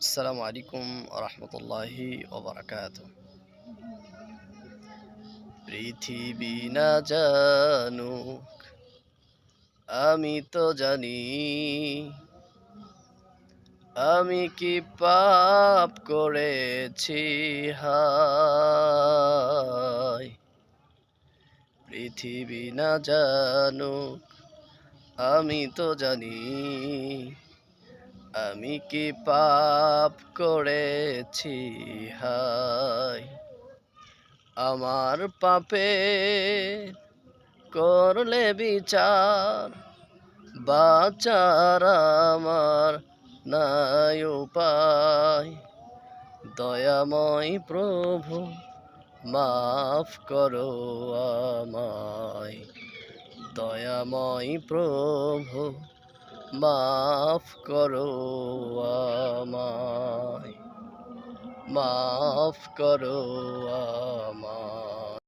আসসালামু আলাইকুম রহমতুল্লাহি ওবরাকাতুহ। পৃথিবী না জানুক, আমি তো জানি আমি কি পাপ করেছি। হায় পৃথিবী না জানুক, আমি তো জানি আমি কি পাপ করেছি। হায় আমার পাপে করলে বিচার, বাঁচার আমার নাই উপায়। দয়াময় প্রভু মাফ করো আমায়, দয়াময় প্রভু মাফ করো আমায়, মাফ করো আমায়।